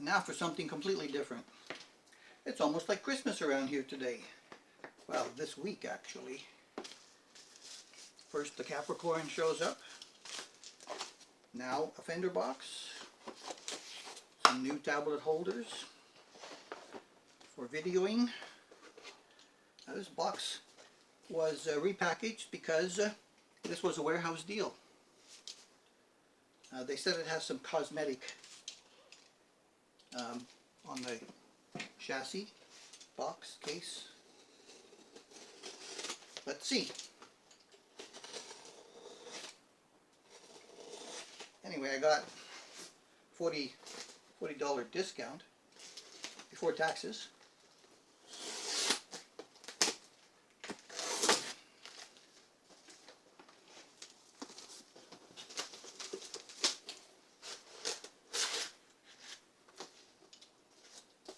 Now for something completely different. It's almost like Christmas around here today. Well, this week actually. First the Capricorn shows up. Now a Fender box. Some new tablet holders for videoing. Now this box was repackaged because this was a warehouse deal. They said it has some cosmetic on the chassis, box, case. Let's see. Anyway, I got $40 discount before taxes.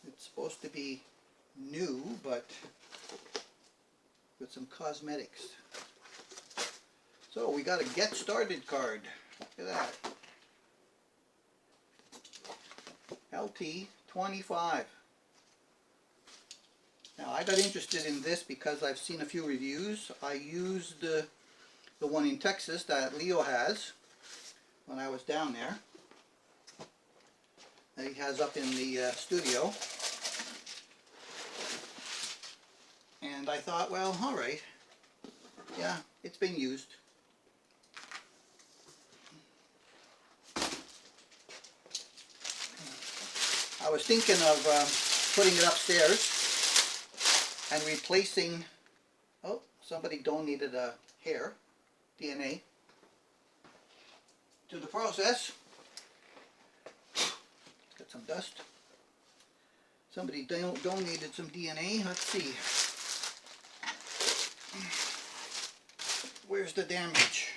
It's supposed to be new, but with some cosmetics. So we got a get started card. Look at that. LT25. Now I got interested in this because I've seen a few reviews. I used the one in Texas that Leo has when I was down there. That he has up in the studio. And I thought, well, alright. Yeah, it's been used. I was thinking of putting it upstairs and replacing, oh, somebody donated a hair, DNA, to the process. Got some dust. Somebody donated some DNA. Let's see. Where's the damage?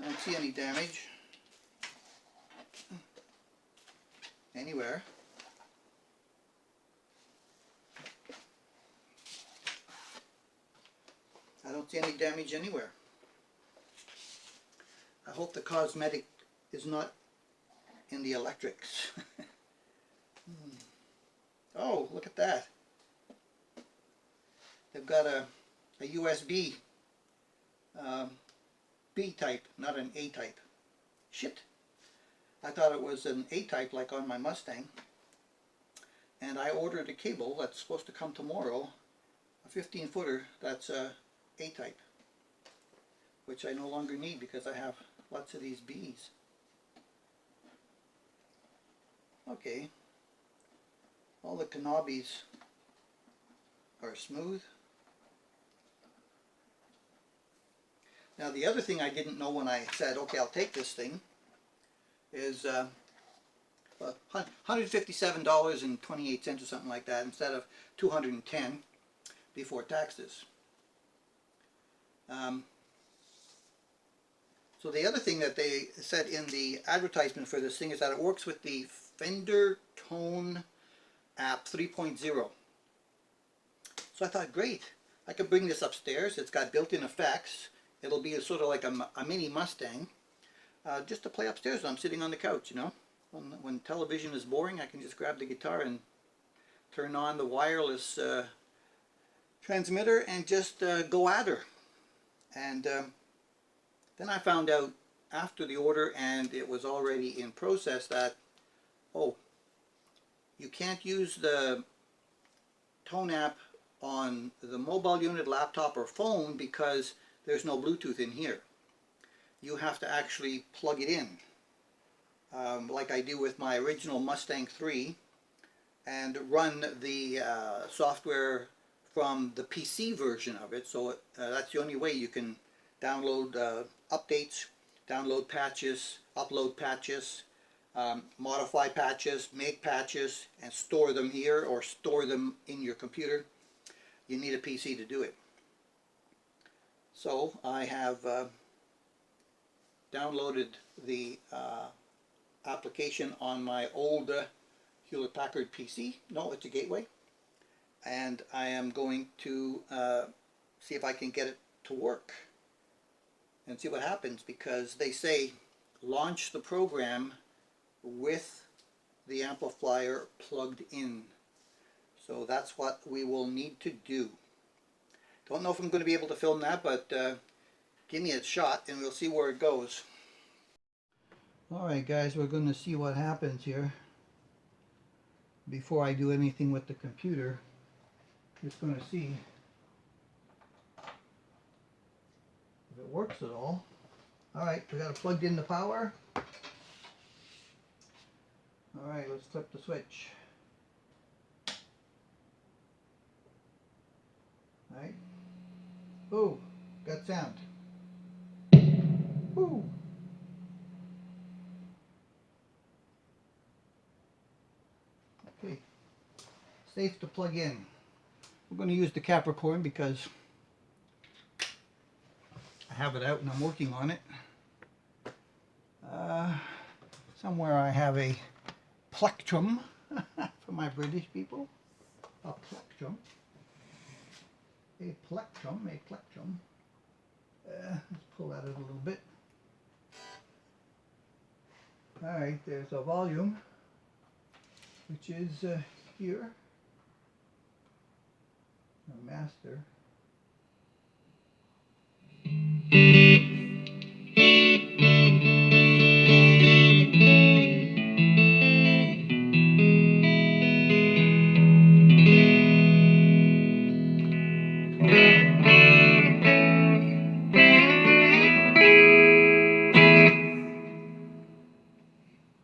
I don't see any damage anywhere. I don't see any damage anywhere. I hope the cosmetic is not in the electrics. Oh, look at that. They've got a USB B type, not an A type. Shit. I thought it was an A type like on my Mustang. And I ordered a cable that's supposed to come tomorrow, a 15-footer that's a type, which I no longer need because I have lots of these Bs. Okay. All the knobbies are smooth. Now the other thing I didn't know when I said, okay, I'll take this thing, is $157.28 or something like that instead of $210 before taxes. So the other thing that they said in the advertisement for this thing is that it works with the Fender Tone app 3.0. So I thought, great, I could bring this upstairs. It's got built-in effects. It'll be sort of like a mini Mustang, just to play upstairs when I'm sitting on the couch, you know. When television is boring, I can just grab the guitar and turn on the wireless transmitter and just go at her. And then I found out after the order, and it was already in process, that, oh, you can't use the Tone app on the mobile unit, laptop, or phone because there's no Bluetooth in here. You have to actually plug it in, like I do with my original Mustang 3, and run the software from the PC version of it. So that's the only way you can download updates, download patches, upload patches, modify patches, make patches, and store them here or store them in your computer. You need a PC to do it. So I have downloaded the application on my old Hewlett-Packard PC. No, it's a Gateway. And I am going to see if I can get it to work and see what happens, because they say launch the program with the amplifier plugged in. So that's what we will need to do. Don't know if I'm going to be able to film that, but give me a shot and we'll see where it goes. Alright guys, we're going to see what happens here. Before I do anything with the computer, just going to see if it works at all. Alright, we got it plugged in the power. Alright, let's flip the switch. Alright. Ooh, got sound. Ooh. Okay. Safe to plug in. We're going to use the Capricorn because I have it out and I'm working on it. Somewhere I have a plectrum for my British people. A plectrum. A plectrum. Let's pull that out a little bit. Alright, there's a volume, which is here. A master.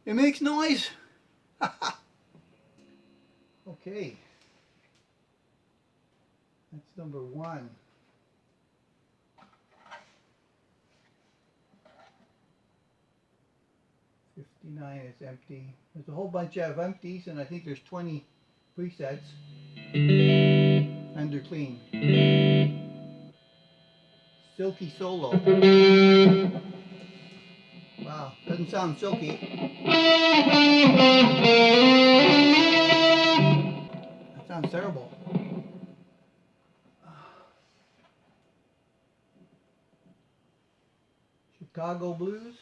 It makes noise. Okay. That's number one. '59 is empty. There's a whole bunch of empties, and I think there's 20 presets. Fender clean. Silky solo. Wow, doesn't sound silky. That sounds terrible. Chicago blues.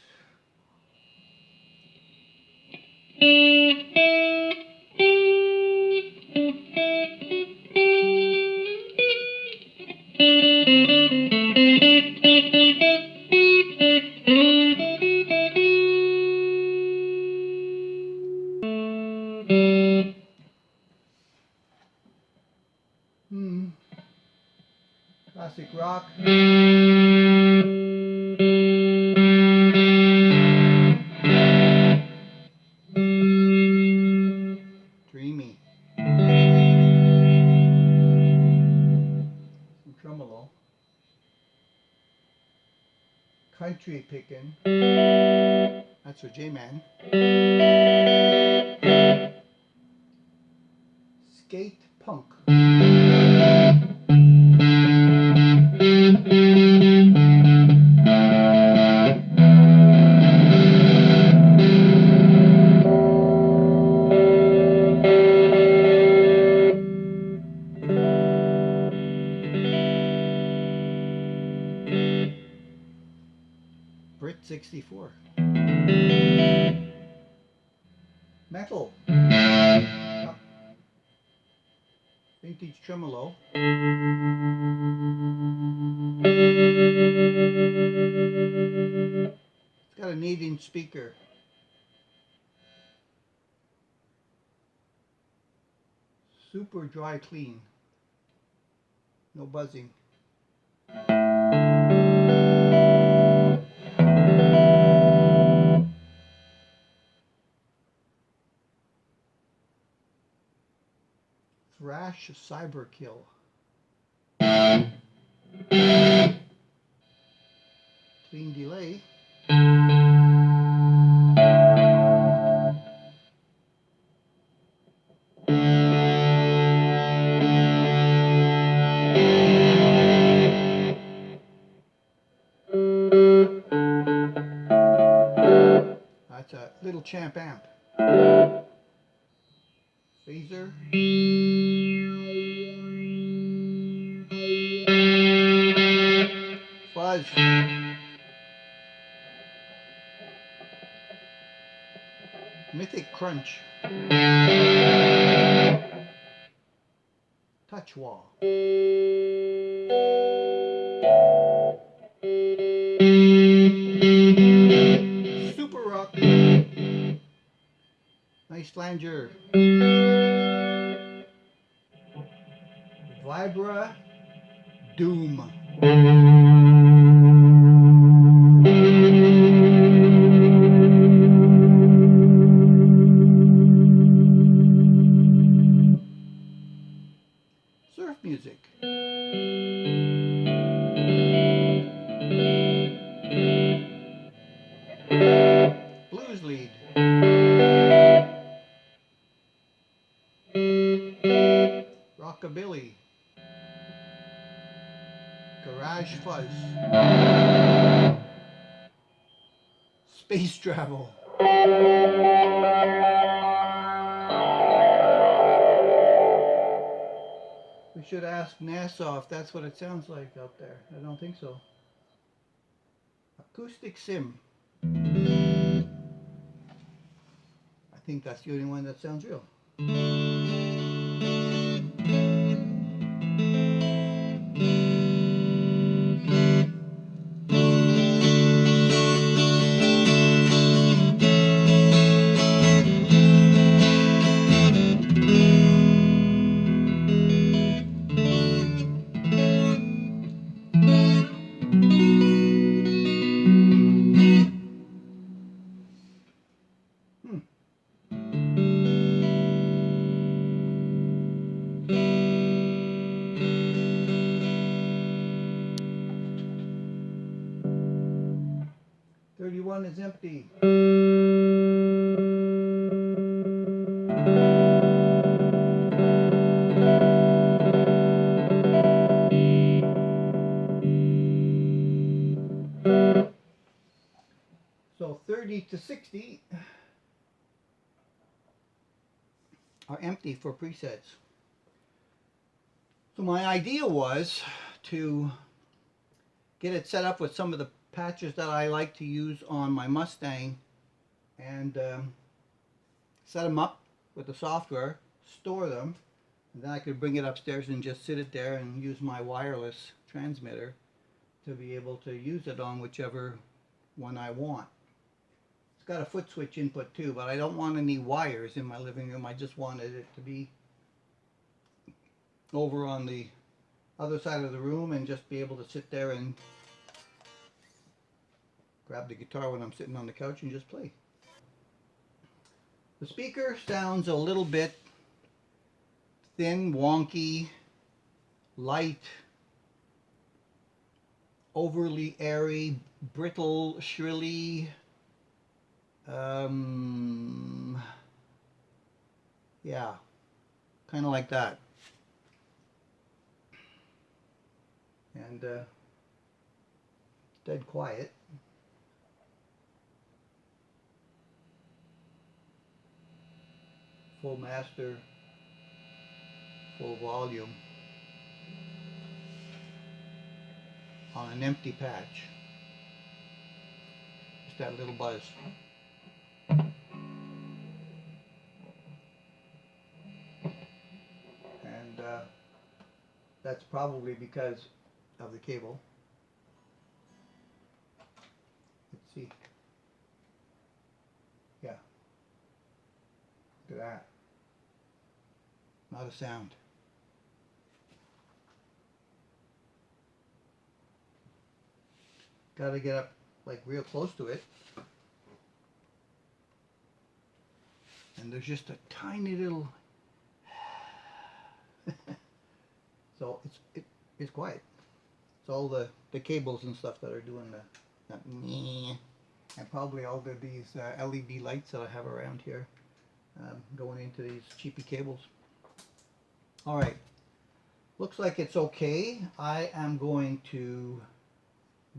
Classic rock. Dreamy. Some tremolo. Country picking. That's for J-Man. Skate punk. Brit 64. Metal. Vintage tremolo. It's got an 8-inch speaker. Super dry clean. No buzzing. Thrash Cyberkill. Clean delay. That's a little champ amp. Phaser. Fuzz. Mythic Crunch. Touch Wall. Super Rock. Nice flanger. Vibra Doom. Surf music. Blues lead. Rockabilly. Garage fuzz. Space travel. We should ask NASA if that's what it sounds like out there. I don't think so. Acoustic sim. I think that's the only one that sounds real. 31 is empty. So 30 to 60 are empty for presets. So my idea was to get it set up with some of the patches that I like to use on my Mustang and set them up with the software, store them, and then I could bring it upstairs and just sit it there and use my wireless transmitter to be able to use it on whichever one I want. It's got a foot switch input too, but I don't want any wires in my living room. I just wanted it to be over on the other side of the room and just be able to sit there and grab the guitar when I'm sitting on the couch and just play. The speaker sounds a little bit thin, wonky, light, overly airy, brittle, shrilly. Yeah, kind of like that. And dead quiet. Full master, full volume on an empty patch. Just that little buzz. And that's probably because of the cable. Let's see. Yeah. Look at that. Not a sound. Got to get up like real close to it. And there's just a tiny little so it's quiet. It's all the cables and stuff that are doing that and probably all these LED lights that I have around here going into these cheapy cables. Alright, looks like it's okay. I am going to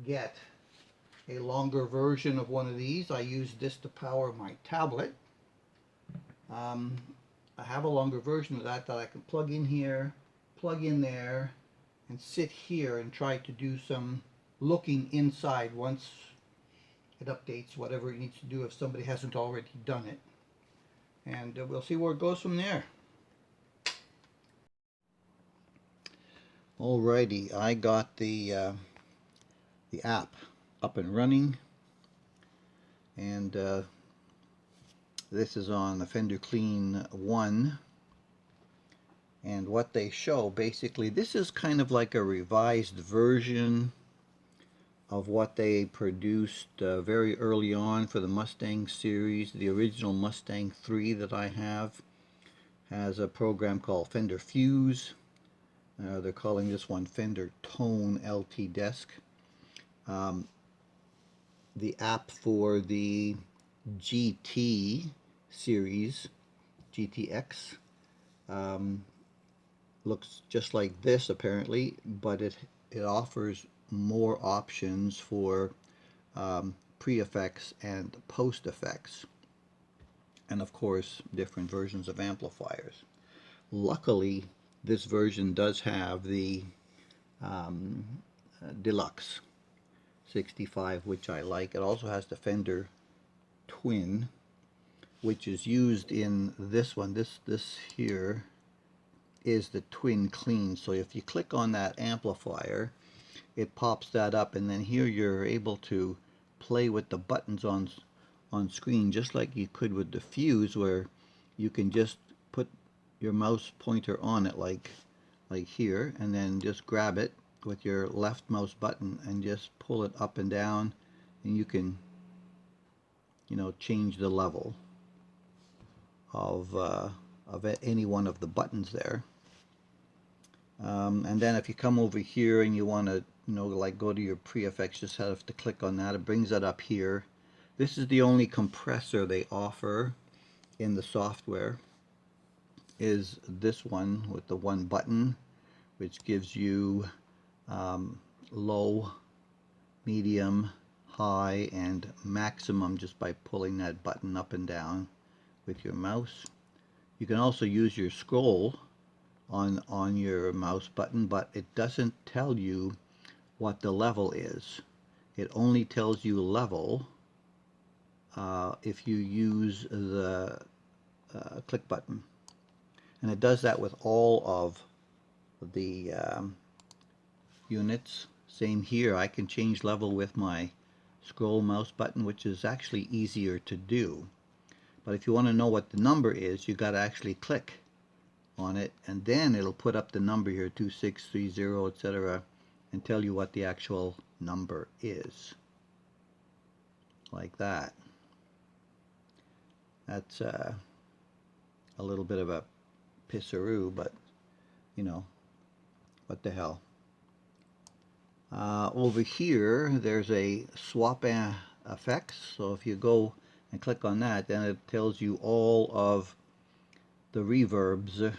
get a longer version of one of these. I use this to power my tablet. I have a longer version of that I can plug in here, plug in there, and sit here and try to do some looking inside once it updates whatever it needs to do if somebody hasn't already done it. and we'll see where it goes from there. Alrighty, I got the app up and running, and this is on the Fender Clean 1. And what they show, basically, this is kind of like a revised version of what they produced very early on for the Mustang series. The original Mustang 3 that I have has a program called Fender Fuse. They're calling this one Fender Tone LT Desk. The app for the GT series, GTX, looks just like this apparently, but it offers more options for pre-effects and post-effects, and of course different versions of amplifiers. Luckily, this version does have the Deluxe 65, which I like. It also has the Fender Twin, which is used in this one. This here is the Twin Clean. So if you click on that amplifier, it pops that up, and then here you're able to play with the buttons on screen just like you could with the Fuse, where you can just put your mouse pointer on it like here, and then just grab it with your left mouse button and just pull it up and down, and you can, you know, change the level of any one of the buttons there. And then if you come over here and you want to, you know, like go to your pre-effects, just have to click on that. It brings that up here. This is the only compressor they offer in the software, is this one with the one button, which gives you low, medium, high, and maximum just by pulling that button up and down with your mouse. You can also use your scroll on your mouse button, but it doesn't tell you what the level is. It only tells you level if you use the click button, and it does that with all of the units. Same here, I can change level with my scroll mouse button, which is actually easier to do. But if you want to know what the number is, you got to actually click on it, and then it'll put up the number here, 2630, etc., and tell you what the actual number is, like that. That's a little bit of a pisseroo, but you know, what the hell. Over here there's a swap effects, so if you go and click on that, then it tells you all of the reverbs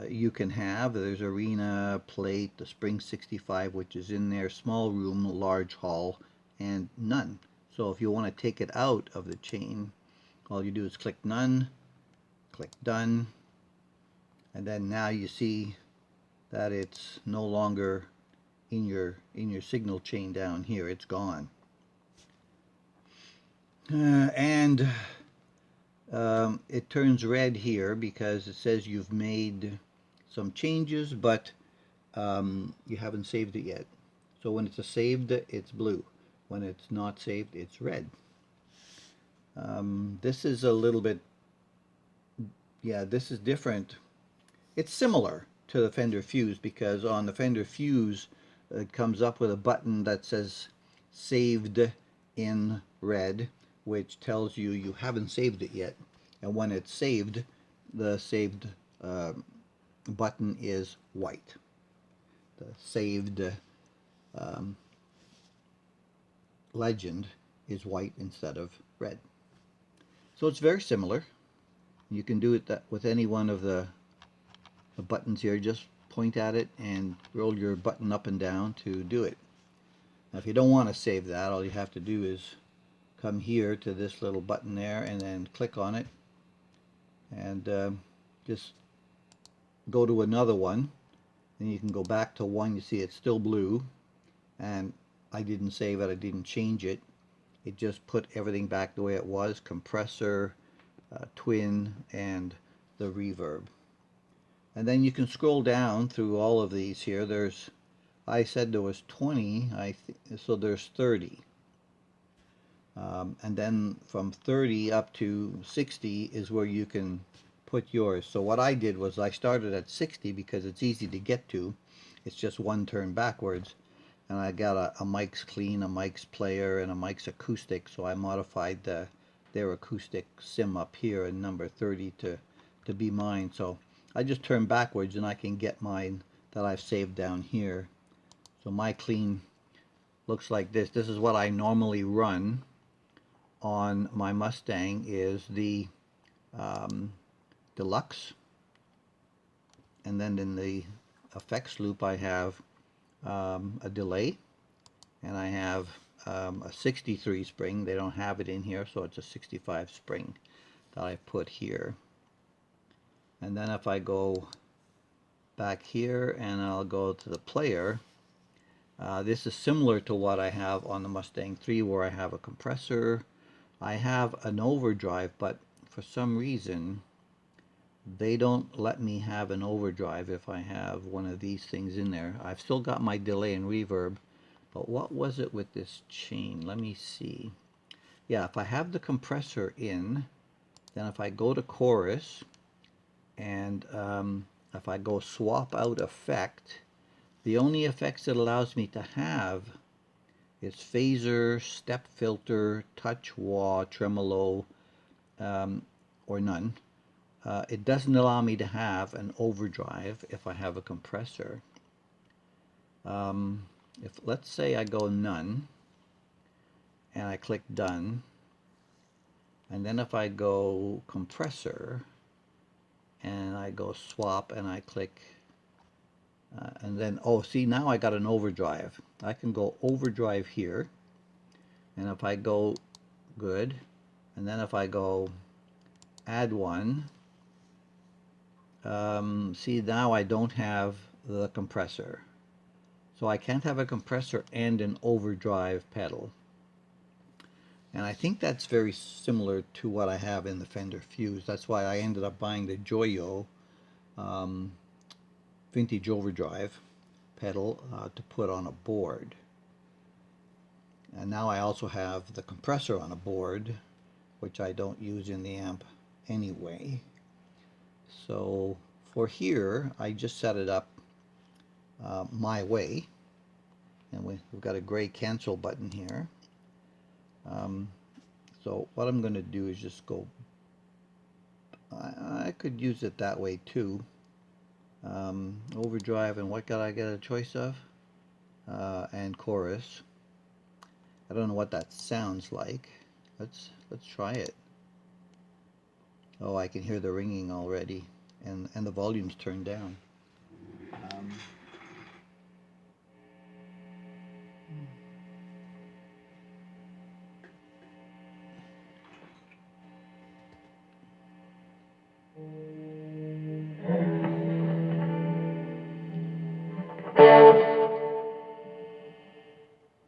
you can have. There's arena, plate, the Spring 65, which is in there, small room, large hall, and none. So if you want to take it out of the chain, all you do is click none, click done, and then now you see that it's no longer in your signal chain down here. It's gone. It turns red here because it says you've made some changes, but you haven't saved it yet. So when it's saved, it's blue. When it's not saved, it's red. This is a little bit, yeah, this is different. It's similar to the Fender Fuse, because on the Fender Fuse it comes up with a button that says saved in red, which tells you you haven't saved it yet. And when it's saved, the saved button is white. The saved legend is white instead of red. So it's very similar. You can do it with any one of the buttons here. Just point at it and roll your button up and down to do it. Now if you don't want to save that, all you have to do is come here to this little button there and then click on it, and just go to another one. Then you can go back to one. You see it's still blue, and I didn't save it, I didn't change it. It just put everything back the way it was. Compressor, twin, and the reverb. And then you can scroll down through all of these here. I said there was 20, so there's 30. And then from 30 up to 60 is where you can put yours. So what I did was I started at 60 because it's easy to get to. It's just one turn backwards. And I got a Mike's Clean, a Mike's Player, and a Mike's Acoustic. So I modified their acoustic sim up here in number 30 to be mine. So I just turn backwards and I can get mine that I've saved down here. So my clean looks like this. This is what I normally run on my Mustang, is the Deluxe, and then in the effects loop I have a delay, and I have a 63 spring. They don't have it in here, so it's a 65 spring that I put here. And then if I go back here and I'll go to the player, this is similar to what I have on the Mustang 3, where I have a compressor. I have an overdrive, but for some reason they don't let me have an overdrive if I have one of these things in there. I've still got my delay and reverb, but what was it with this chain? Let me see. Yeah, if I have the compressor in, then if I go to chorus and if I go swap out effect, the only effects it allows me to have is phaser, step filter, touch, wah, tremolo, or none. It doesn't allow me to have an overdrive if I have a compressor. If let's say I go none and I click done, and then if I go compressor and I go swap and I click and then, oh, see, now I got an overdrive. I can go overdrive here, and if I go good, and then if I go add one, see, now I don't have the compressor. So I can't have a compressor and an overdrive pedal. And I think that's very similar to what I have in the Fender Fuse. That's why I ended up buying the Joyo vintage overdrive pedal to put on a board. And now I also have the compressor on a board, which I don't use in the amp anyway. So for here, I just set it up my way, and we've got a gray cancel button here. So what I'm going to do is just go, I could use it that way too. Overdrive, and what could I get a choice of? And chorus. I don't know what that sounds like. Let's try it. Oh, I can hear the ringing already, and the volume's turned down.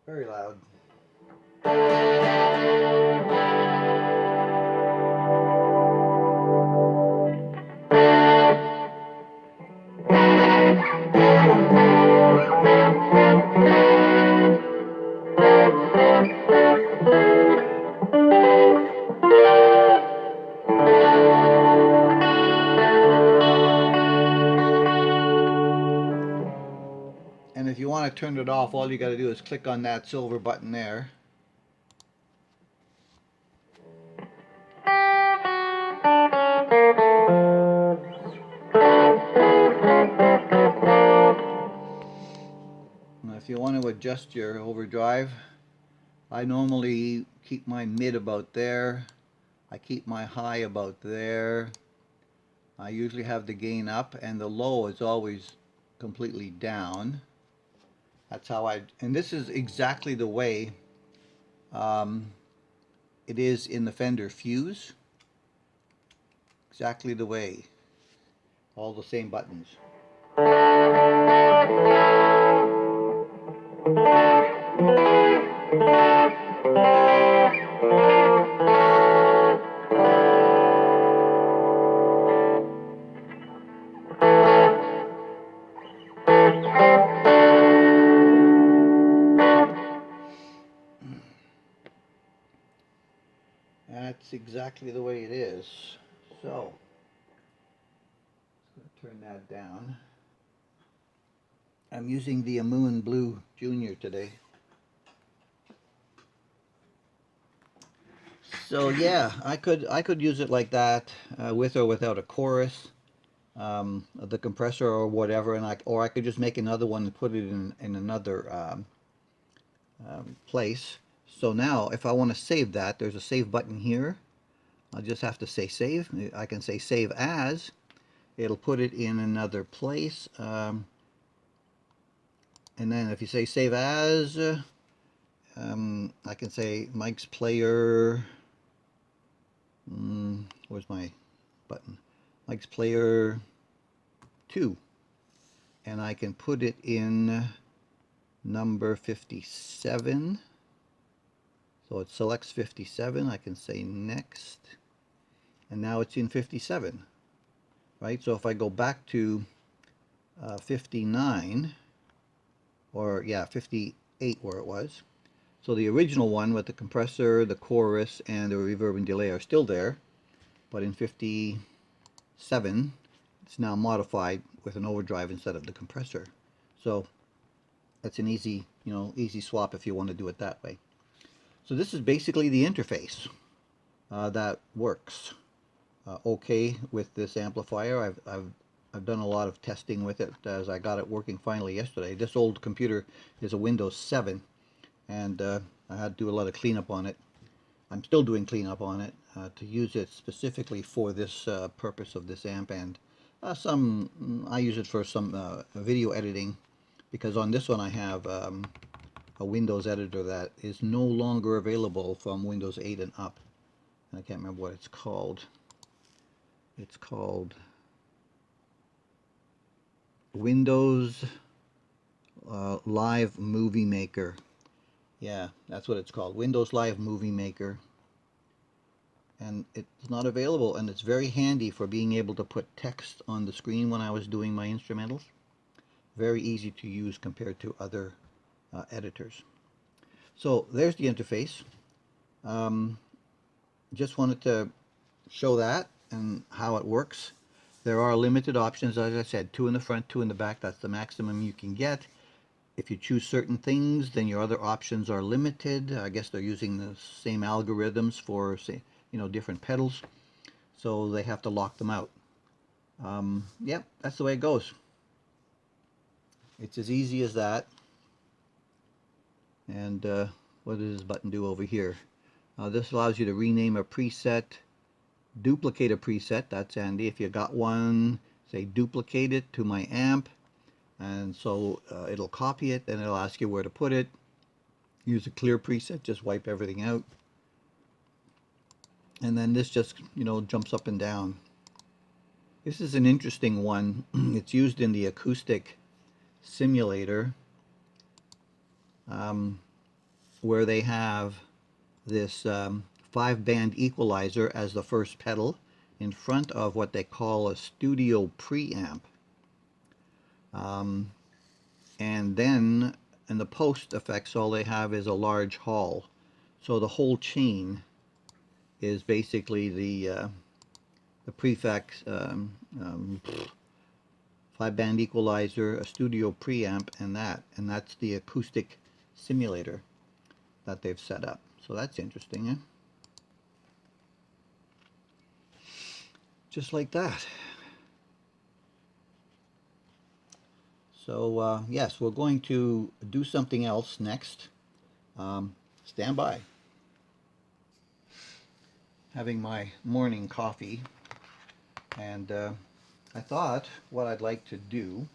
Very loud. And if you want to turn it off, all you got to do is click on that silver button there. Now, if you want to adjust your overdrive, I normally keep my mid about there. I keep my high about there. I usually have the gain up, and the low is always completely down. That's how and this is exactly the way it is in the Fender Fuse. Exactly the way. All the same buttons. That's exactly the way it is. So, let's turn that down. I'm using the Amoon Blue Junior today. So yeah, I could use it like that, with or without a chorus, the compressor or whatever, and I could just make another one and put it in another place. So now, if I want to save that, there's a save button here. I'll just have to say save. I can say save as. It'll put it in another place. And then if you say save as, I can say Mike's Player. Where's my button? Mike's Player 2. And I can put it in number 57. So it selects 57. I can say next. And now it's in 57. Right? So if I go back to 59, or yeah, 58 where it was. So the original one with the compressor, the chorus, and the reverb and delay are still there, but in 57, it's now modified with an overdrive instead of the compressor. So that's an easy, easy swap if you want to do it that way. So this is basically the interface that works okay with this amplifier. I've done a lot of testing with it as I got it working finally yesterday. This old computer is a Windows 7, and I had to do a lot of cleanup on it. I'm still doing cleanup on it to use it specifically for this purpose of this amp, and I use it for some video editing, because on this one I have a Windows editor that is no longer available from Windows 8 and up. I can't remember what it's called. It's called Windows Live Movie Maker. Yeah, that's what it's called. Windows Live Movie Maker. And it's not available, and it's very handy for being able to put text on the screen when I was doing my instrumentals. Very easy to use compared to other editors. So there's the interface. Just wanted to show that and how it works. There are limited options, as I said, 2 in the front, 2 in the back. That's the maximum you can get. If you choose certain things, then your other options are limited. I guess they're using the same algorithms for, say, different pedals, so they have to lock them out. Yep, that's the way it goes. It's as easy as that. And what does this button do over here? This allows you to rename a preset, duplicate a preset. That's handy. If you got one, say duplicate it to my amp, and so it'll copy it, then it'll ask you where to put it. Use a clear preset, just wipe everything out. And then this just, jumps up and down. This is an interesting one. It's used in the acoustic simulator, where they have this 5-band equalizer as the first pedal in front of what they call a studio preamp. And then in the post effects, all they have is a large hall. So the whole chain is basically the prefix, 5-band equalizer, a studio preamp, and that's the acoustic simulator that they've set up. So that's interesting, eh? Just like that. So yes, we're going to do something else next. Stand by. Having my morning coffee, and I thought what I'd like to do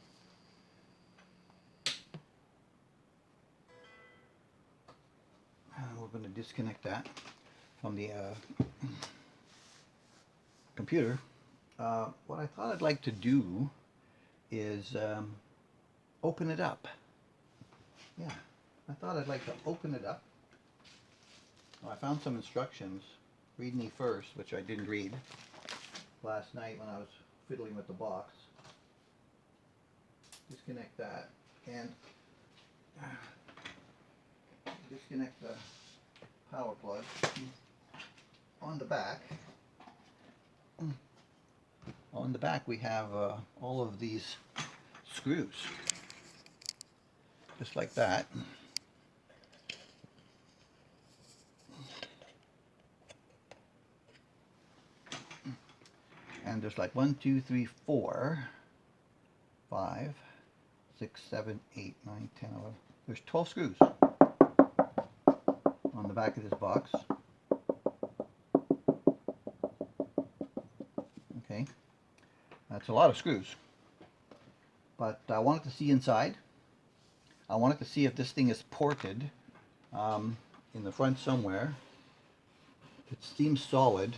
we're going to disconnect that from the computer. What I thought I'd like to do is open it up. Yeah, I thought I'd like to open it up. I found some instructions. Read me first, which I didn't read last night when I was fiddling with the box. Disconnect that and disconnect the power plug. on the back we have all of these screws, just like that. And there's like 1, 2, 3, 4, 5, 6, 7, 8, 9, 10, 11. There's 12 screws on the back of this box. Okay, that's a lot of screws. But I wanted to see inside. I wanted to see if this thing is ported in the front somewhere. It seems solid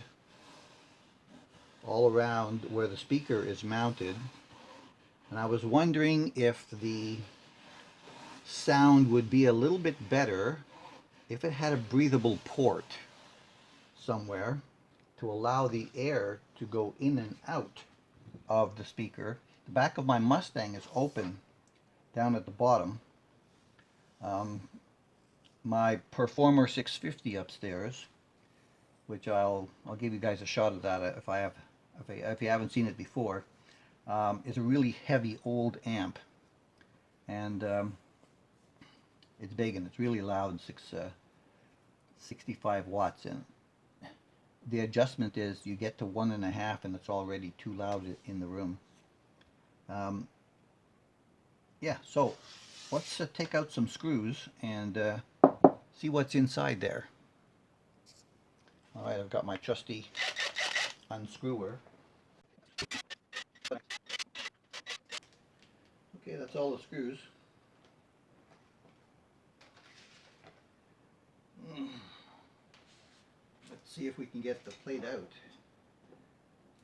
all around where the speaker is mounted. And I was wondering if the sound would be a little bit better if it had a breathable port somewhere to allow the air to go in and out of the speaker. The back of my Mustang is open down at the bottom. My Performer 650 upstairs, which I'll give you guys a shot of that if you haven't seen it before, is a really heavy old amp, and it's big and it's really loud, 65 watts, and the adjustment is you get to 1.5 and it's already too loud in the room. Yeah, so let's take out some screws and see what's inside there. Alright, I've got my trusty unscrewer. Okay, that's all the screws. Let's see if we can get the plate out.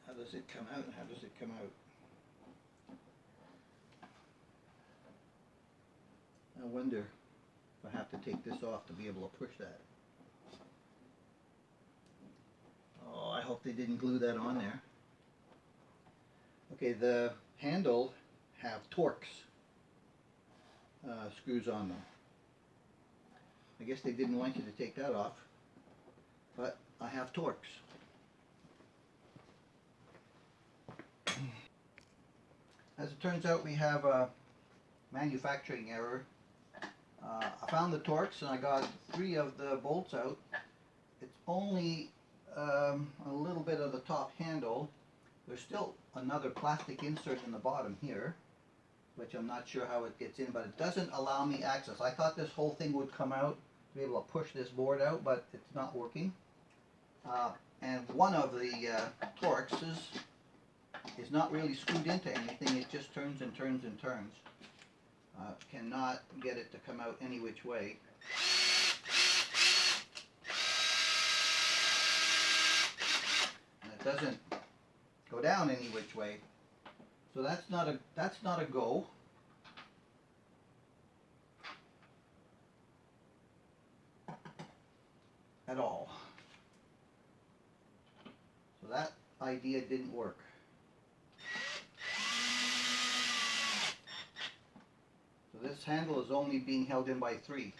How does it come out and how does it come out? I wonder if I have to take this off to be able to push that. Oh, I hope they didn't glue that on there. Okay, the handle have Torx screws on them. I guess they didn't want you to take that off, but I have Torx. As it turns out, we have a manufacturing error. I found the Torx and I got 3 of the bolts out. It's only a little bit of the top handle. There's still another plastic insert in the bottom here, which I'm not sure how it gets in, but it doesn't allow me access. I thought this whole thing would come out to be able to push this board out, but it's not working. And one of the Torxes is not really screwed into anything. It just turns and turns and turns. Cannot get it to come out any which way. And it doesn't go down any which way. So that's not a go. At all. So that idea didn't work. So this handle is only being held in by 3.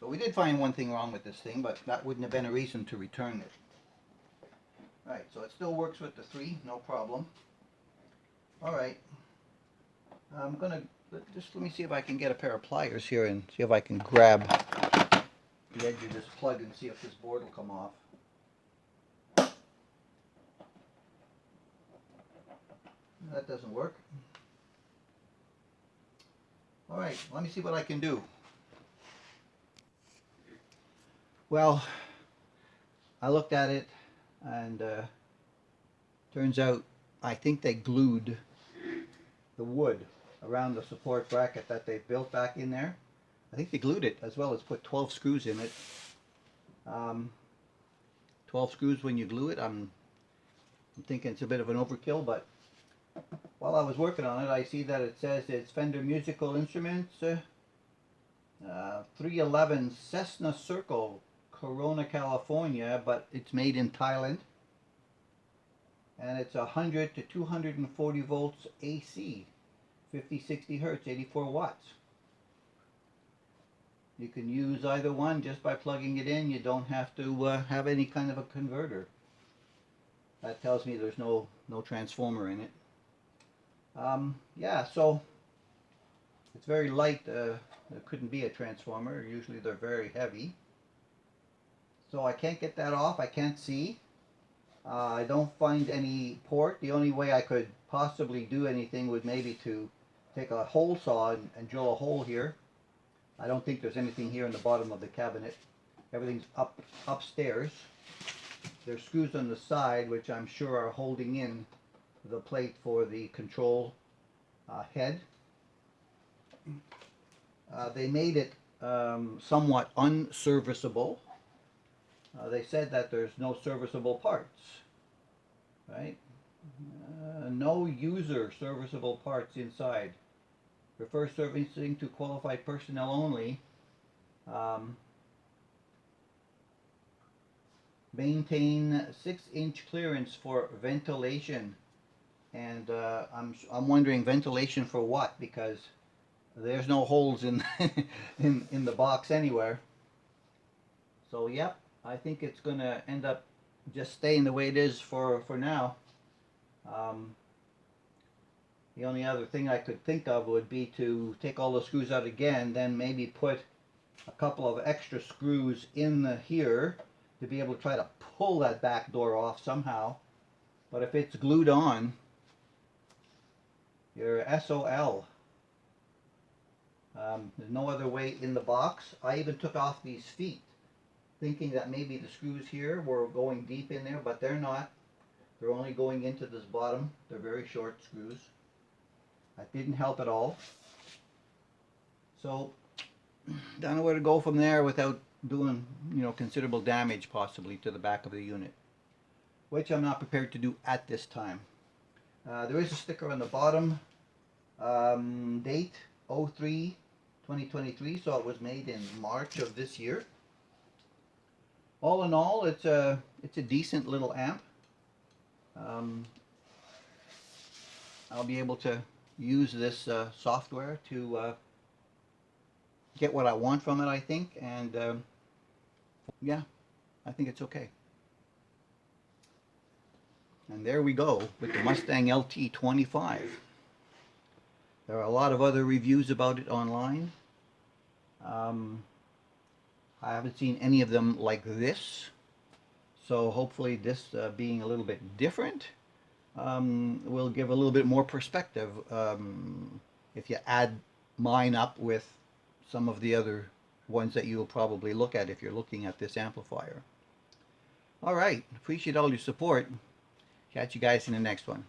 So we did find one thing wrong with this thing, but that wouldn't have been a reason to return it. Right, so it still works with the 3, no problem. Alright, I'm gonna, let me see if I can get a pair of pliers here and see if I can grab the edge of this plug and see if this board will come off. That doesn't work. Alright, let me see what I can do. Well, I looked at it and turns out I think they glued the wood around the support bracket that they built back in there. I think they glued it as well as put 12 screws in it. 12 screws when you glue it, I'm thinking it's a bit of an overkill, but while I was working on it, I see that it says it's Fender Musical Instruments 311 Cessna Circle, Corona, California, but it's made in Thailand. and it's 100 to 240 volts AC, 50-60 hertz, 84 watts. You can use either one just by plugging it in. You don't have to have any kind of a converter. That tells me there's no transformer in it. Yeah, so it's very light. There couldn't be a transformer. Usually they're very heavy. So I can't get that off. I can't see. I don't find any port. The only way I could possibly do anything would maybe to take a hole saw and drill a hole here. I don't think there's anything here in the bottom of the cabinet. Everything's upstairs. There's screws on the side which I'm sure are holding in the plate for the control head. They made it somewhat unserviceable. They said that there's no serviceable parts, right? No user serviceable parts inside. Refer servicing to qualified personnel only. Maintain 6-inch clearance for ventilation. And I'm wondering ventilation for what, because there's no holes in in the box anywhere. So yep, I think it's going to end up just staying the way it is for now. The only other thing I could think of would be to take all the screws out again, then maybe put a couple of extra screws in here to be able to try to pull that back door off somehow. But if it's glued on, you're SOL. There's no other way in the box. I even took off these feet, thinking that maybe the screws here were going deep in there, but they're not. They're only going into this bottom. They're very short screws. That didn't help at all. So, don't know where to go from there without doing, considerable damage possibly to the back of the unit, which I'm not prepared to do at this time. There is a sticker on the bottom, date 03/2023, so it was made in March of this year. All in all, it's a decent little amp. I'll be able to use this software to get what I want from it, I think, and yeah, I think it's okay. And there we go with the Mustang LT25. There are a lot of other reviews about it online. I haven't seen any of them like this, so hopefully this being a little bit different will give a little bit more perspective if you add mine up with some of the other ones that you'll probably look at if you're looking at this amplifier. All right, appreciate all your support. Catch you guys in the next one.